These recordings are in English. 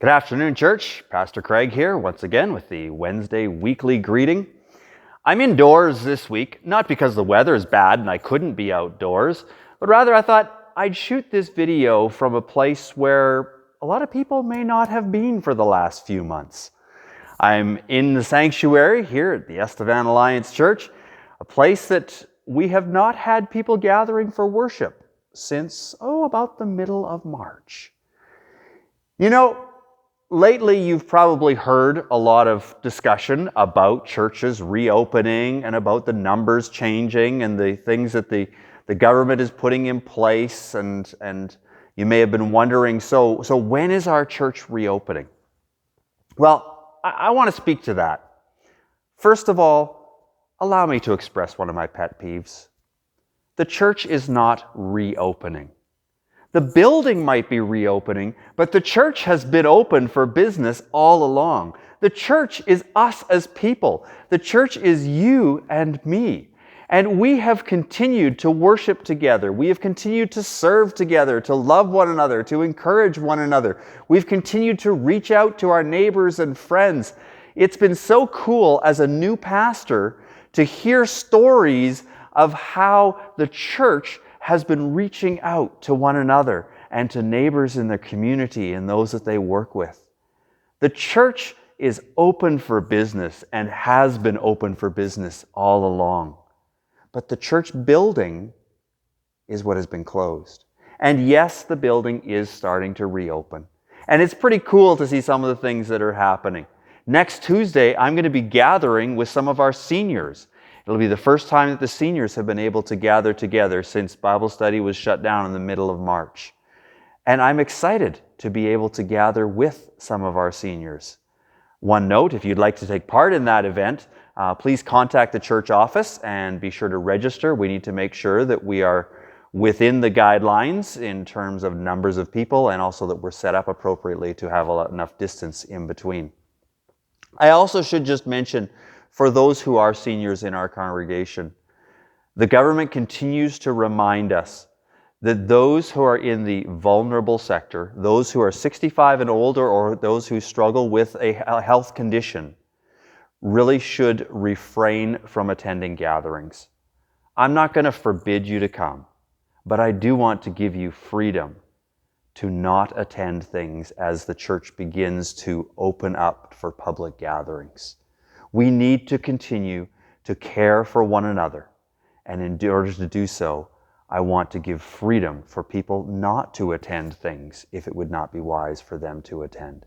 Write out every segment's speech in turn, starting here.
Good afternoon, church. Pastor Craig here, once again with the Wednesday weekly greeting. I'm indoors this week, not because the weather is bad and I couldn't be outdoors, but rather I thought I'd shoot this video from a place where a lot of people may not have been for the last few months. I'm in the sanctuary here at the Estevan Alliance Church, a place that we have not had people gathering for worship since, about the middle of March. Lately, you've probably heard a lot of discussion about churches reopening and about the numbers changing and the things that the government is putting in place. And you may have been wondering, so when is our church reopening? Well, I want to speak to that. First of all, allow me to express one of my pet peeves. The church is not reopening. The building might be reopening, but the church has been open for business all along. The church is us as people. The church is you and me. And we have continued to worship together. We have continued to serve together, to love one another, to encourage one another. We've continued to reach out to our neighbors and friends. It's been so cool as a new pastor to hear stories of how the church has been reaching out to one another and to neighbors in their community and those that they work with. The church is open for business and has been open for business all along. But the church building is what has been closed. And yes, the building is starting to reopen. And it's pretty cool to see some of the things that are happening. Next Tuesday, I'm going to be gathering with some of our seniors. It'll be the first time that the seniors have been able to gather together since Bible study was shut down in the middle of March. And I'm excited to be able to gather with some of our seniors. One note, if you'd like to take part in that event, please contact the church office and be sure to register. We need to make sure that we are within the guidelines in terms of numbers of people and also that we're set up appropriately to have enough distance in between. I also should just mention, for those who are seniors in our congregation, the government continues to remind us that those who are in the vulnerable sector, those who are 65 and older or those who struggle with a health condition, really should refrain from attending gatherings. I'm not going to forbid you to come, but I do want to give you freedom to not attend things as the church begins to open up for public gatherings. We need to continue to care for one another. And in order to do so, I want to give freedom for people not to attend things if it would not be wise for them to attend.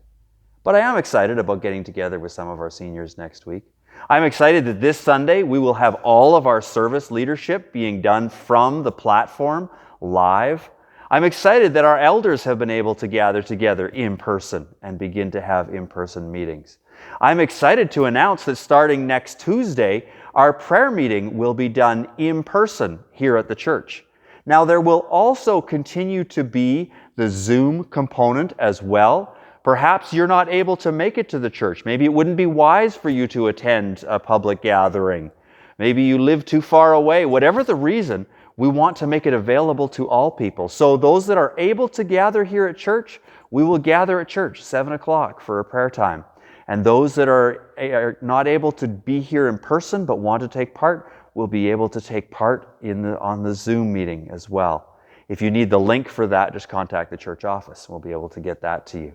But I am excited about getting together with some of our seniors next week. I'm excited that this Sunday we will have all of our service leadership being done from the platform live. I'm excited that our elders have been able to gather together in person and begin to have in-person meetings. I'm excited to announce that starting next Tuesday, our prayer meeting will be done in person here at the church. Now, there will also continue to be the Zoom component as well. Perhaps you're not able to make it to the church. Maybe it wouldn't be wise for you to attend a public gathering. Maybe you live too far away. Whatever the reason, we want to make it available to all people. So those that are able to gather here at church, we will gather at church 7 o'clock for a prayer time. And those that are not able to be here in person but want to take part will be able to take part on the Zoom meeting as well. If you need the link for that, just contact the church office. We'll be able to get that to you.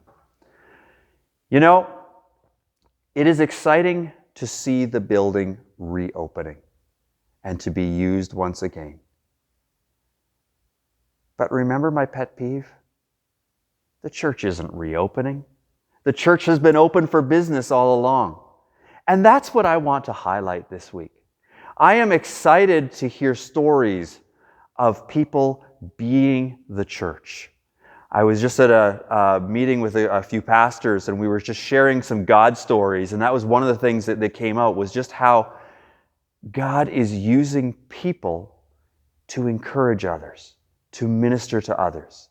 It is exciting to see the building reopening and to be used once again. But remember my pet peeve? The church isn't reopening. The church has been open for business all along. And that's what I want to highlight this week. I am excited to hear stories of people being the church. I was just at a meeting with a few pastors and we were just sharing some God stories. And that was one of the things that came out was just how God is using people to encourage others, to minister to others,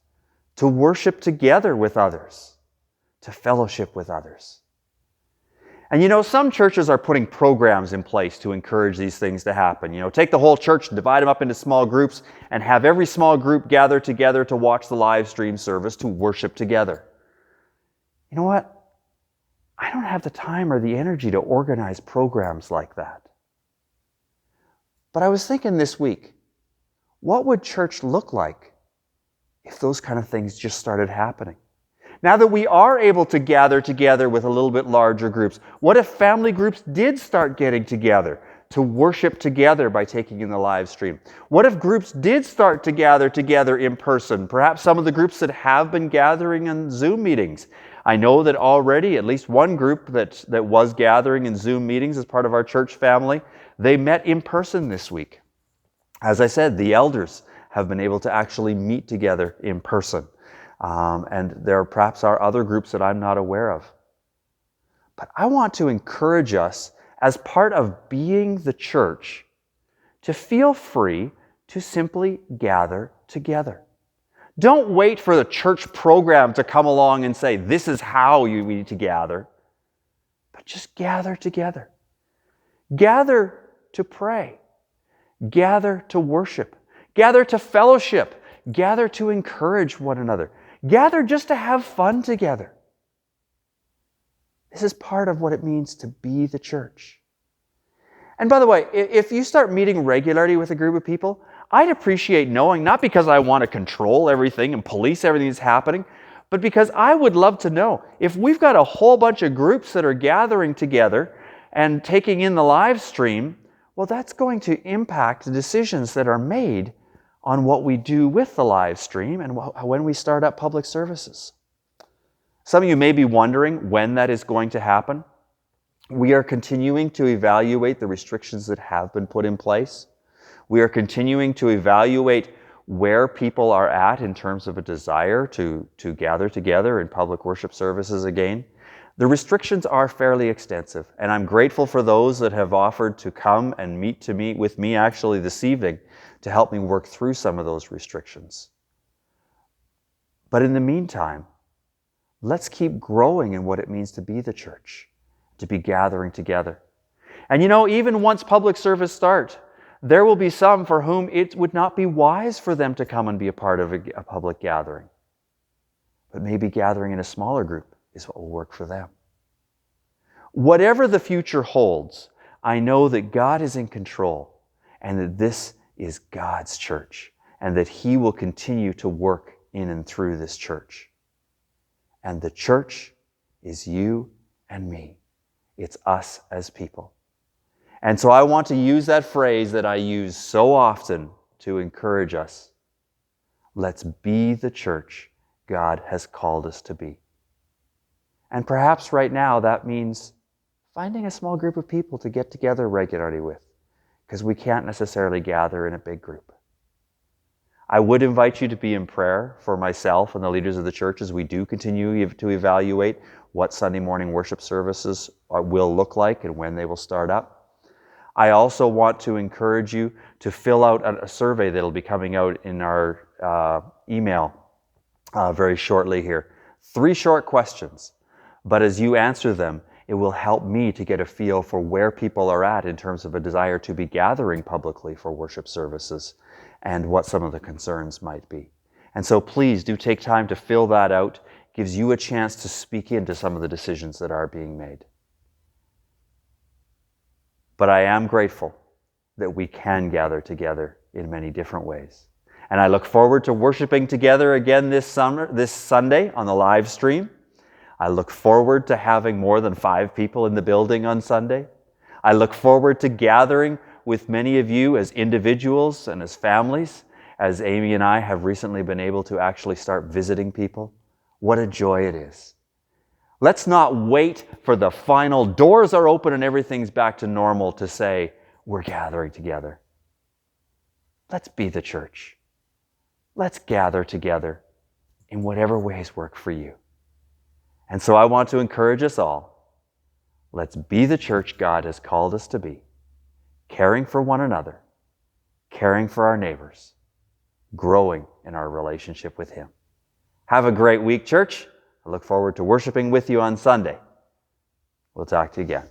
to worship together with others, to fellowship with others. And some churches are putting programs in place to encourage these things to happen. Take the whole church, divide them up into small groups, and have every small group gather together to watch the live stream service to worship together. You know what? I don't have the time or the energy to organize programs like that. But I was thinking this week, what would church look like if those kind of things just started happening? Now that we are able to gather together with a little bit larger groups, what if family groups did start getting together to worship together by taking in the live stream? What if groups did start to gather together in person? Perhaps some of the groups that have been gathering in Zoom meetings. I know that already at least one group that was gathering in Zoom meetings as part of our church family, they met in person this week. As I said, the elders have been able to actually meet together in person. And there perhaps are other groups that I'm not aware of. But I want to encourage us, as part of being the church, to feel free to simply gather together. Don't wait for the church program to come along and say, this is how you need to gather. But just gather together. Gather to pray. Gather to worship. Gather to fellowship. Gather to encourage one another. Gather just to have fun together. This is part of what it means to be the church. And by the way, if you start meeting regularly with a group of people, I'd appreciate knowing, not because I want to control everything and police everything that's happening, but because I would love to know if we've got a whole bunch of groups that are gathering together and taking in the live stream, well, that's going to impact the decisions that are made on what we do with the live stream and when we start up public services. Some of you may be wondering when that is going to happen. We are continuing to evaluate the restrictions that have been put in place. We are continuing to evaluate where people are at in terms of a desire to gather together in public worship services again. The restrictions are fairly extensive, and I'm grateful for those that have offered to come and meet with me actually this evening to help me work through some of those restrictions. But in the meantime, let's keep growing in what it means to be the church, to be gathering together. And even once public service starts, there will be some for whom it would not be wise for them to come and be a part of a public gathering. But maybe gathering in a smaller group is what will work for them. Whatever the future holds, I know that God is in control and that this is God's church and that He will continue to work in and through this church. And the church is you and me. It's us as people. And so I want to use that phrase that I use so often to encourage us. Let's be the church God has called us to be. And perhaps right now that means finding a small group of people to get together regularly with, because we can't necessarily gather in a big group. I would invite you to be in prayer for myself and the leaders of the church as we do continue to evaluate what Sunday morning worship services will look like and when they will start up. I also want to encourage you to fill out a survey that will be coming out in our email very shortly here. 3 short questions, but as you answer them, it will help me to get a feel for where people are at in terms of a desire to be gathering publicly for worship services and what some of the concerns might be. And so please do take time to fill that out. It gives you a chance to speak into some of the decisions that are being made. But I am grateful that we can gather together in many different ways. And I look forward to worshiping together again this Sunday on the live stream. I look forward to having more than 5 people in the building on Sunday. I look forward to gathering with many of you as individuals and as families, as Amy and I have recently been able to actually start visiting people. What a joy it is. Let's not wait for the final doors are open and everything's back to normal to say, we're gathering together. Let's be the church. Let's gather together in whatever ways work for you. And so I want to encourage us all. Let's be the church God has called us to be, caring for one another, caring for our neighbors, growing in our relationship with Him. Have a great week, church. I look forward to worshiping with you on Sunday. We'll talk to you again.